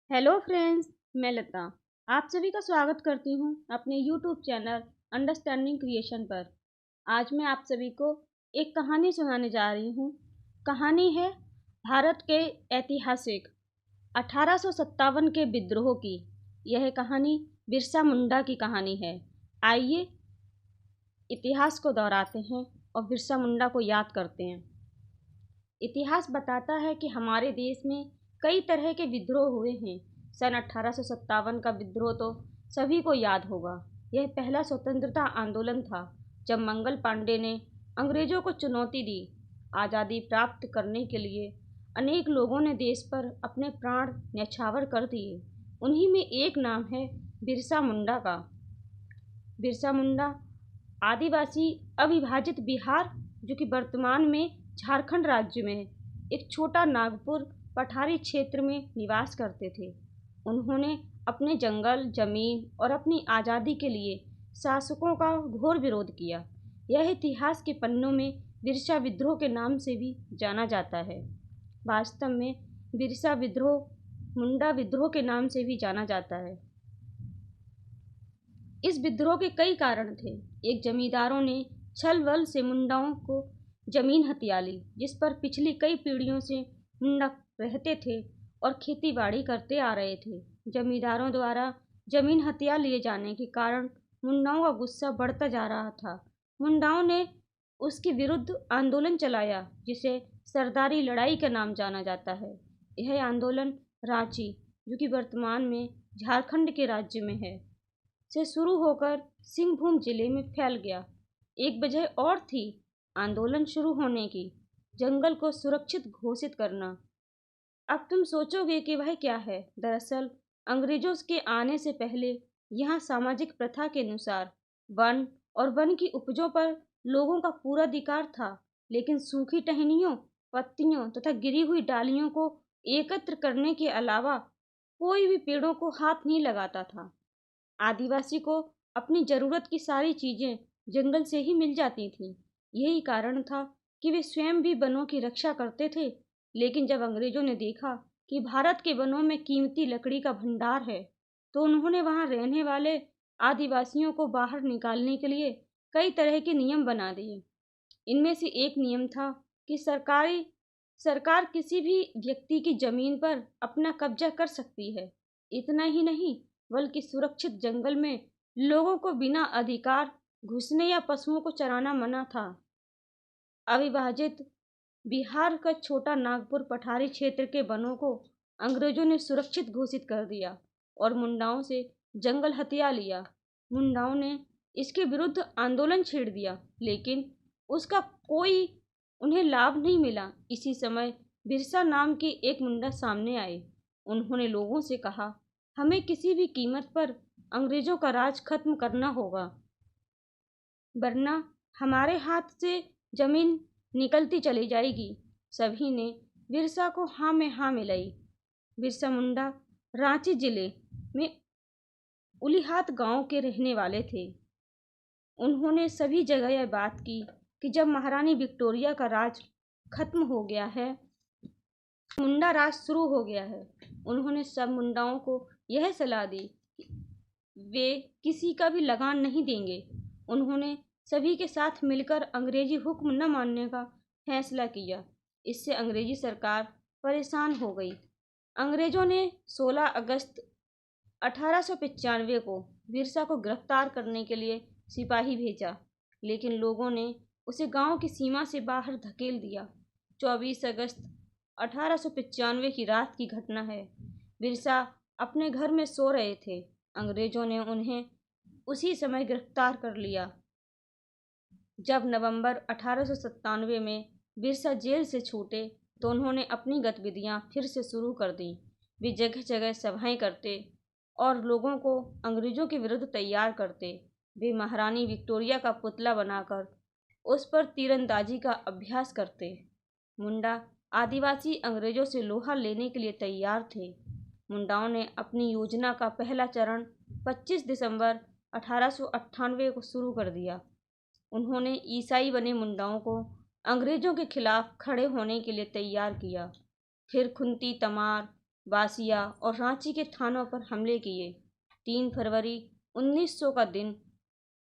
Hello friends, मैं लता आप सभी का स्वागत करती हूँ अपने यूट्यूब चैनल अंडरस्टैंडिंग क्रिएशन पर। आज मैं आप सभी को एक कहानी सुनाने जा रही हूँ। कहानी है भारत के ऐतिहासिक 1857 के विद्रोह की। यह कहानी बिरसा मुंडा की कहानी है। आइए इतिहास को दोहराते हैं और बिरसा मुंडा को याद करते हैं। इतिहास बताता है कि हमारे देश में कई तरह के विद्रोह हुए हैं। सन 1857 का विद्रोह तो सभी को याद होगा। यह पहला स्वतंत्रता आंदोलन था जब मंगल पांडे ने अंग्रेजों को चुनौती दी। आज़ादी प्राप्त करने के लिए अनेक लोगों ने देश पर अपने प्राण न्यौछावर कर दिए। उन्हीं में एक नाम है बिरसा मुंडा का। बिरसा मुंडा आदिवासी अविभाजित बिहार, जो कि वर्तमान में झारखंड राज्य में है, एक छोटा नागपुर पठारी क्षेत्र में निवास करते थे। उन्होंने अपने जंगल जमीन और अपनी आज़ादी के लिए शासकों का घोर विरोध किया। यह इतिहास के पन्नों में बिरसा विद्रोह के नाम से भी जाना जाता है। वास्तव में बिरसा विद्रोह मुंडा विद्रोह के नाम से भी जाना जाता है। इस विद्रोह के कई कारण थे। एक, जमींदारों ने छल बल से मुंडाओं को जमीन हथिया ली, जिस पर पिछली कई पीढ़ियों से मुंडा रहते थे और खेती बाड़ी करते आ रहे थे। जमींदारों द्वारा जमीन हथिया लिए जाने के कारण मुंडाओं का गुस्सा बढ़ता जा रहा था। मुंडाओं ने उसके विरुद्ध आंदोलन चलाया, जिसे सरदारी लड़ाई का नाम जाना जाता है। यह आंदोलन रांची, जो कि वर्तमान में झारखंड के राज्य में है, से शुरू होकर सिंहभूम जिले में फैल गया। एक वजह और थी आंदोलन शुरू होने की, जंगल को सुरक्षित घोषित करना। अब तुम सोचोगे कि वह क्या है। दरअसल अंग्रेजों के आने से पहले यहाँ सामाजिक प्रथा के अनुसार वन और वन की उपजों पर लोगों का पूरा अधिकार था, लेकिन सूखी टहनियों, पत्तियों तथा गिरी हुई डालियों को एकत्र करने के अलावा कोई भी पेड़ों को हाथ नहीं लगाता था। आदिवासी को अपनी ज़रूरत की सारी चीज़ें जंगल से ही मिल जाती थीं। यही कारण था कि वे स्वयं भी वनों की रक्षा करते थे। लेकिन जब अंग्रेजों ने देखा कि भारत के वनों में कीमती लकड़ी का भंडार है, तो उन्होंने वहां रहने वाले आदिवासियों को बाहर निकालने के लिए कई तरह के नियम बना दिए। इनमें से एक नियम था कि सरकार किसी भी व्यक्ति की जमीन पर अपना कब्जा कर सकती है। इतना ही नहीं, बल्कि सुरक्षित जंगल में लोगों को बिना अधिकार घुसने या पशुओं को चराना मना था। अविभाजित बिहार का छोटा नागपुर पठारी क्षेत्र के वनों को अंग्रेजों ने सुरक्षित घोषित कर दिया और मुंडाओं से जंगल हथिया लिया। मुंडाओं ने इसके विरुद्ध आंदोलन छेड़ दिया, लेकिन उसका कोई उन्हें लाभ नहीं मिला। इसी समय बिरसा नाम के एक मुंडा सामने आए। उन्होंने लोगों से कहा, हमें किसी भी कीमत पर अंग्रेजों का राज खत्म करना होगा, वरना हमारे हाथ से जमीन निकलती चली जाएगी। सभी ने बिरसा को हाँ में हाँ मिलाई। बिरसा मुंडा रांची जिले में उलिहात गांव के रहने वाले थे। उन्होंने सभी जगह यह बात की कि जब महारानी विक्टोरिया का राज खत्म हो गया है, मुंडा राज शुरू हो गया है। उन्होंने सब मुंडाओं को यह सलाह दी कि वे किसी का भी लगान नहीं देंगे। उन्होंने सभी के साथ मिलकर अंग्रेजी हुक्म न मानने का फैसला किया। इससे अंग्रेजी सरकार परेशान हो गई। अंग्रेजों ने 16 अगस्त 1895 को बिरसा को गिरफ्तार करने के लिए सिपाही भेजा, लेकिन लोगों ने उसे गांव की सीमा से बाहर धकेल दिया। 24 अगस्त 1895 की रात की घटना है। बिरसा अपने घर में सो रहे थे। अंग्रेजों ने उन्हें उसी समय गिरफ्तार कर लिया। जब नवंबर 1897 में बिरसा जेल से छूटे, तो उन्होंने अपनी गतिविधियां फिर से शुरू कर दी। वे जगह जगह सभाएं करते और लोगों को अंग्रेजों के विरुद्ध तैयार करते। वे महारानी विक्टोरिया का पुतला बनाकर उस पर तीरंदाजी का अभ्यास करते। मुंडा आदिवासी अंग्रेजों से लोहा लेने के लिए तैयार थे। मुंडाओं ने अपनी योजना का पहला चरण 25 दिसंबर 1898 को शुरू कर दिया। उन्होंने ईसाई बने मुंडाओं को अंग्रेजों के खिलाफ खड़े होने के लिए तैयार किया। फिर खुंती तमार बासिया और रांची के थानों पर हमले किए। 3 फरवरी 1900 का दिन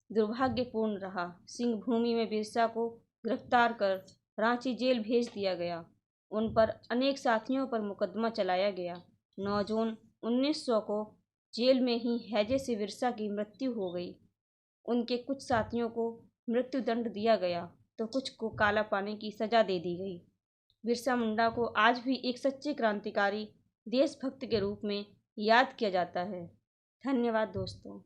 दुर्भाग्यपूर्ण रहा। सिंहभूमि में बिरसा को गिरफ्तार कर रांची जेल भेज दिया गया। उन पर अनेक साथियों पर मुकदमा चलाया गया। 9 जून 1900 को जेल में ही हैजे से बिरसा की मृत्यु हो गई। उनके कुछ साथियों को मृत्युदंड दिया गया तो कुछ को काला पानी की सजा दे दी गई। बिरसा मुंडा को आज भी एक सच्चे क्रांतिकारी, देशभक्त के रूप में याद किया जाता है। धन्यवाद दोस्तों।